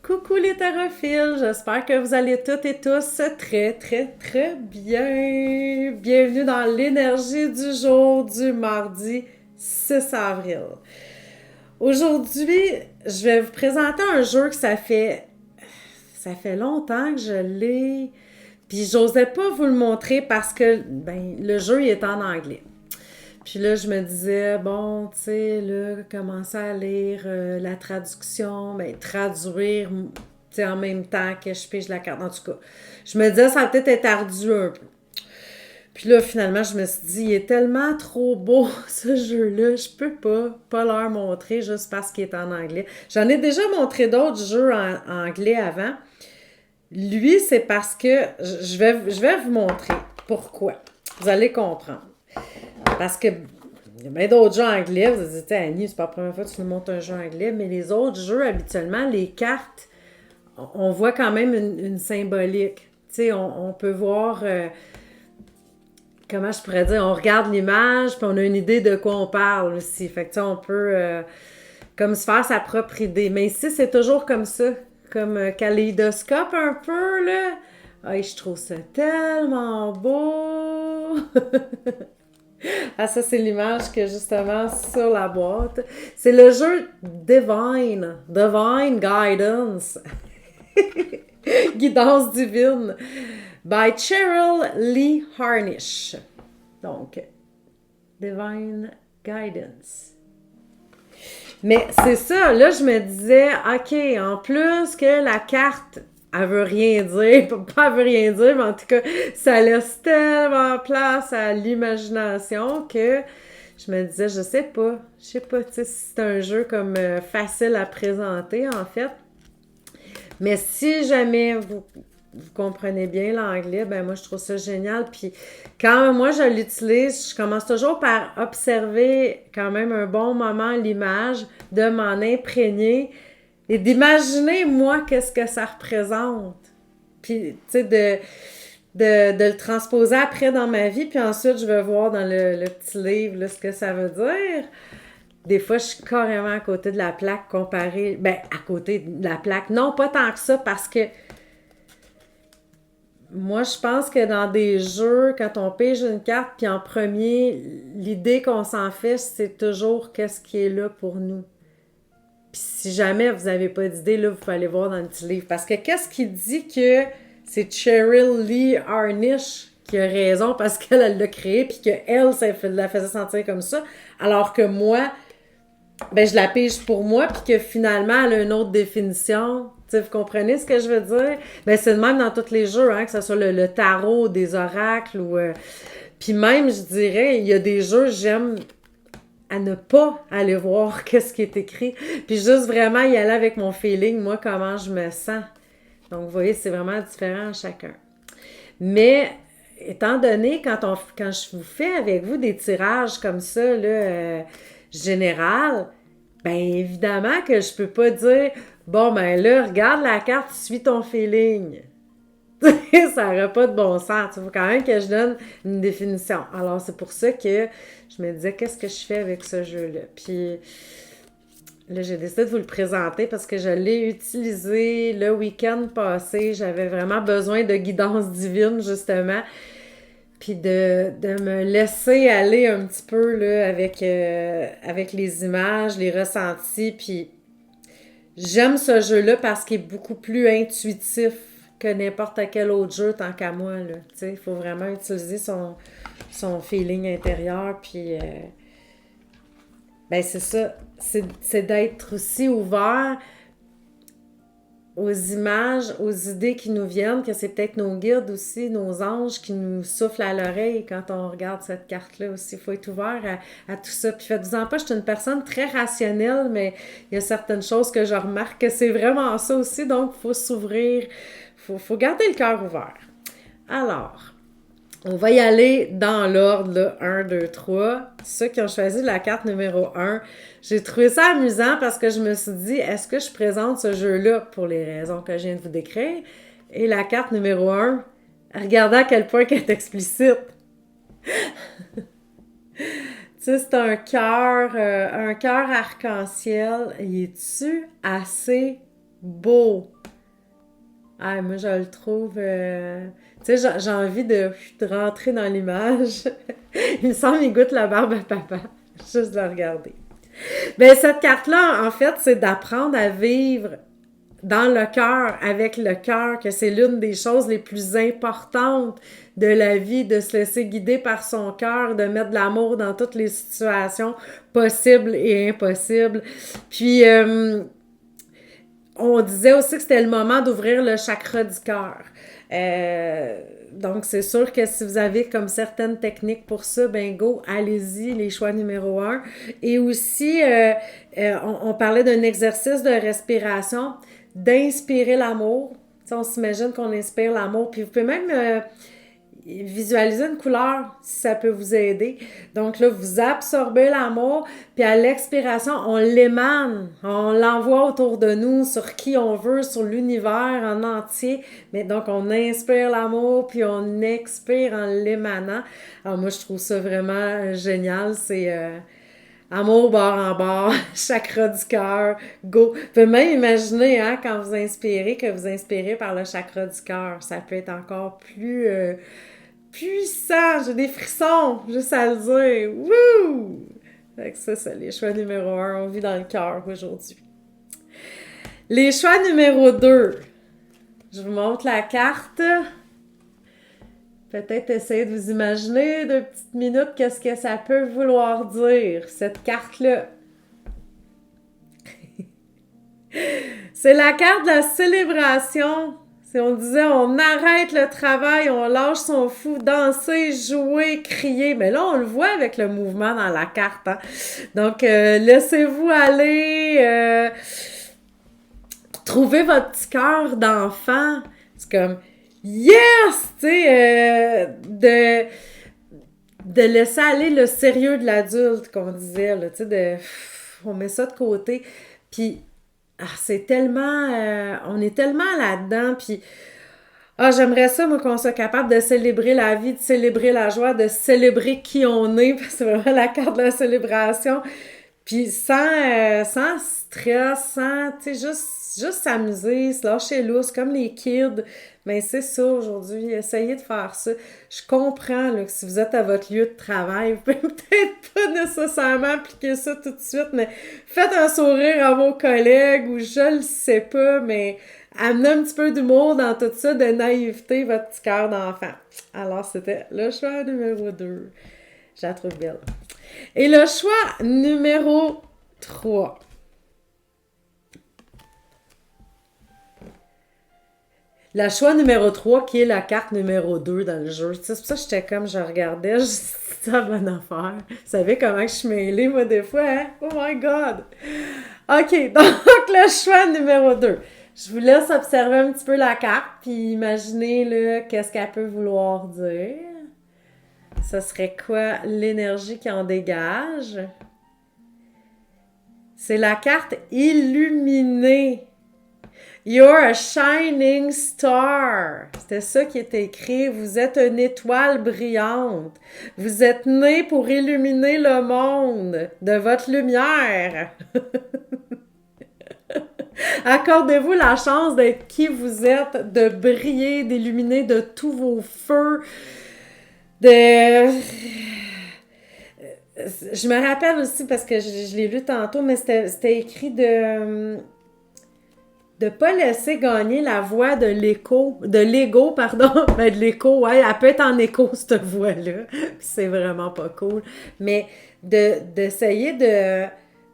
Coucou les tarophiles, j'espère que vous allez toutes et tous très très très bien. Bienvenue dans l'énergie du jour du mardi 6 avril. Aujourd'hui, je vais vous présenter un jeu que ça fait longtemps que je l'ai, puis j'osais pas vous le montrer parce que le jeu il est en anglais. Puis là, je me disais, bon, tu sais, là, commencer à lire la traduction, traduire, tu sais, en même temps que je pige la carte. En tout cas, je me disais, ça va peut-être être ardu un peu. Puis là, finalement, je me suis dit, il est tellement trop beau, ce jeu-là, je peux pas leur montrer juste parce qu'il est en anglais. J'en ai déjà montré d'autres jeux en anglais avant. Lui, c'est parce que je vais vous montrer pourquoi. Vous allez comprendre. Parce que il y a bien d'autres jeux anglais. Vous dites, Annie, c'est pas la première fois que tu nous montres un jeu anglais, mais les autres jeux, habituellement, les cartes, on voit quand même une symbolique. Tu sais, on peut voir, comment je pourrais dire, on regarde l'image, puis on a une idée de quoi on parle aussi. Fait que, tu sais, on peut comme se faire sa propre idée. Mais ici, c'est toujours comme ça, comme kaléidoscope un peu, là. Ah, je trouve ça tellement beau! Ah, ça, c'est l'image que justement sur la boîte. C'est le jeu Divine Guidance, Guidance divine, by Cheryl Lee Harnish. Donc, Divine Guidance. Mais c'est ça, là, je me disais, OK, en plus que la carte, elle veut rien dire, pas elle veut rien dire, mais en tout cas, ça laisse tellement place à l'imagination que je me disais, je sais pas, tu sais, si c'est un jeu comme facile à présenter, en fait. Mais si jamais vous comprenez bien l'anglais, ben moi je trouve ça génial. Puis quand moi je l'utilise, je commence toujours par observer quand même un bon moment l'image, de m'en imprégner et d'imaginer moi qu'est-ce que ça représente. Puis tu sais de le transposer après dans ma vie, puis ensuite je vais voir dans le petit livre là, ce que ça veut dire. Des fois, je suis carrément à côté de la plaque comparée. Ben, à côté de la plaque. Non, pas tant que ça, parce que moi, je pense que dans des jeux, quand on pige une carte, puis en premier, l'idée qu'on s'en fait, c'est toujours qu'est-ce qui est là pour nous. Puis si jamais vous n'avez pas d'idée, là, vous pouvez aller voir dans le petit livre. Parce que qu'est-ce qui dit que c'est Cheryl Lee Harnish qui a raison parce qu'elle l'a créé, puis qu'elle, ça la faisait sentir comme ça, alors que moi, ben je la pige pour moi, puis que finalement, elle a une autre définition. Tu sais, vous comprenez ce que je veux dire? Ben c'est le même dans tous les jeux, hein, que ce soit le tarot, des oracles, ou... puis même, je dirais, il y a des jeux, j'aime à ne pas aller voir qu'est-ce qui est écrit, puis juste vraiment y aller avec mon feeling, moi, comment je me sens. Donc, vous voyez, c'est vraiment différent à chacun. Mais, étant donné, quand je vous fais avec vous des tirages comme ça, là, général, ben évidemment que je peux pas dire, bon, ben là, regarde la carte, suis ton feeling. Ça n'aurait pas de bon sens. Il faut quand même que je donne une définition. Alors, c'est pour ça que je me disais, qu'est-ce que je fais avec ce jeu-là? Puis là, j'ai décidé de vous le présenter parce que je l'ai utilisé le week-end passé. J'avais vraiment besoin de guidance divine, justement. Puis de me laisser aller un petit peu là, avec les images, les ressentis. Puis j'aime ce jeu-là parce qu'il est beaucoup plus intuitif que n'importe quel autre jeu, tant qu'à moi. Il faut vraiment utiliser son feeling intérieur. Puis, ben c'est ça. C'est d'être aussi ouvert aux images, aux idées qui nous viennent, que c'est peut-être nos guides aussi, nos anges qui nous soufflent à l'oreille quand on regarde cette carte-là aussi. Il faut être ouvert à tout ça. Puis faites-vous-en pas, je suis une personne très rationnelle, mais il y a certaines choses que je remarque que c'est vraiment ça aussi, donc il faut s'ouvrir, faut garder le cœur ouvert. Alors, on va y aller dans l'ordre, là, 1, 2, 3. Ceux qui ont choisi la carte numéro 1, j'ai trouvé ça amusant parce que je me suis dit, est-ce que je présente ce jeu-là pour les raisons que je viens de vous décrire? Et la carte numéro 1, regardez à quel point elle est explicite. Tu sais, c'est un cœur arc-en-ciel. Il est-tu assez beau? Ah, moi, je le trouve... tu sais, j'ai envie de rentrer dans l'image. Il me semble qu'il goûte la barbe à papa. Juste de le regarder. Ben, cette carte-là, en fait, c'est d'apprendre à vivre dans le cœur, avec le cœur, que c'est l'une des choses les plus importantes de la vie, de se laisser guider par son cœur, de mettre de l'amour dans toutes les situations possibles et impossibles. Puis, on disait aussi que c'était le moment d'ouvrir le chakra du cœur. Donc, c'est sûr que si vous avez comme certaines techniques pour ça, ben go, allez-y, les choix numéro un. Et aussi, on parlait d'un exercice de respiration, d'inspirer l'amour. Tu sais, on s'imagine qu'on inspire l'amour. Puis vous pouvez même visualiser une couleur si ça peut vous aider. Donc là, vous absorbez l'amour, puis à l'expiration, on l'émane, on l'envoie autour de nous, sur qui on veut, sur l'univers en entier. Mais donc, on inspire l'amour, puis on expire en l'émanant. Alors moi, je trouve ça vraiment génial. C'est amour bord en bord, chakra du cœur, go. Vous pouvez même imaginer, hein, quand vous inspirez, que vous inspirez par le chakra du cœur. Ça peut être encore plus puissant. J'ai des frissons, juste à le dire. Wouh! Fait que ça, c'est les choix numéro un. On vit dans le cœur aujourd'hui. Les choix numéro 2. Je vous montre la carte. Peut-être essayer de vous imaginer 2 petites minutes qu'est-ce que ça peut vouloir dire, cette carte-là. C'est la carte de la célébration. Si on disait on arrête le travail, on lâche son fou, danser, jouer, crier. Mais là, on le voit avec le mouvement dans la carte. Hein? Donc, laissez-vous aller. Trouvez votre petit cœur d'enfant. C'est comme yes! Tu sais, de laisser aller le sérieux de l'adulte qu'on disait. Là, tu sais, on met ça de côté. Puis, c'est tellement... on est tellement là-dedans, puis... j'aimerais ça, moi, qu'on soit capable de célébrer la vie, de célébrer la joie, de célébrer qui on est, parce que c'est vraiment la carte de la célébration. Puis sans stress, sans, tu sais, juste s'amuser, se lâcher lousse, comme les kids. Mais c'est ça aujourd'hui, essayez de faire ça. Je comprends là, que si vous êtes à votre lieu de travail, vous pouvez peut-être pas nécessairement appliquer ça tout de suite, mais faites un sourire à vos collègues ou je le sais pas, mais amenez un petit peu d'humour dans tout ça, de naïveté, votre petit cœur d'enfant. Alors, c'était le choix numéro 2. Je la trouve belle. Et le choix numéro 3. Le choix numéro 3 qui est la carte numéro 2 dans le jeu. C'est pour ça que j'étais comme, je regardais, je dis, c'est la bonne affaire. Vous savez comment je suis mêlée, moi, des fois, hein? Oh my God! OK, donc le choix numéro 2. Je vous laisse observer un petit peu la carte, puis imaginer, là, qu'est-ce qu'elle peut vouloir dire. Ce serait quoi l'énergie qui en dégage? C'est la carte illuminée. You're a shining star. C'était ça qui était écrit. Vous êtes une étoile brillante. Vous êtes né pour illuminer le monde de votre lumière. Accordez-vous la chance d'être qui vous êtes, de briller, d'illuminer de tous vos feux, de... Je me rappelle aussi, parce que je l'ai lu tantôt, mais c'était écrit de pas laisser gagner la voix de l'ego, pardon, ben de l'écho, ouais, elle peut être en écho, cette voix-là, puis c'est vraiment pas cool, mais d'essayer de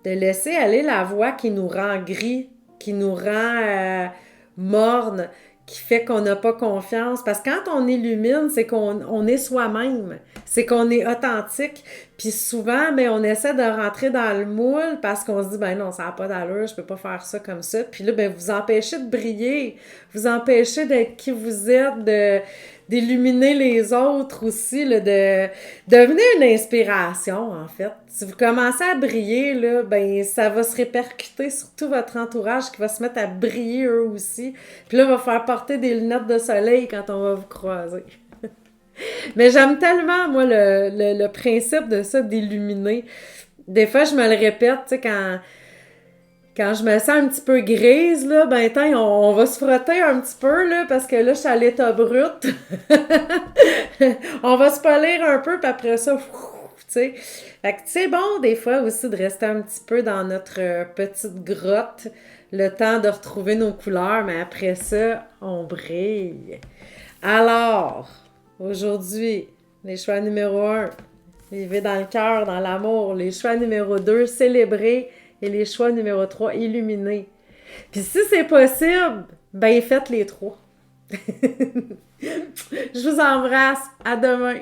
laisser aller la voix qui nous rend gris, qui nous rend morne, qui fait qu'on n'a pas confiance. Parce que quand on illumine, c'est qu'on est soi-même. C'est qu'on est authentique. Puis souvent, ben, on essaie de rentrer dans le moule parce qu'on se dit, ben non, ça n'a pas d'allure, je peux pas faire ça comme ça. Puis là, ben, vous empêchez de briller. Vous empêchez d'être qui vous êtes, d'illuminer les autres aussi, là, de devenir une inspiration, en fait. Si vous commencez à briller, là, ben, ça va se répercuter sur tout votre entourage qui va se mettre à briller eux aussi. Puis là, va faire porter des lunettes de soleil quand on va vous croiser. Mais j'aime tellement, moi, le principe de ça, d'illuminer. Des fois, je me le répète, tu sais, Quand je me sens un petit peu grise, là, ben, attends, on va se frotter un petit peu, là, parce que là, je suis à l'état brut. On va se polir un peu, puis après ça, tu sais. Fait que c'est bon, des fois, aussi, de rester un petit peu dans notre petite grotte, le temps de retrouver nos couleurs, mais après ça, on brille. Alors, aujourd'hui, les choix numéro 1, vivez dans le cœur, dans l'amour. Les choix numéro 2, célébrer. Et les choix numéro 3, illuminer. Puis si c'est possible, ben faites les trois. Je vous embrasse. À demain.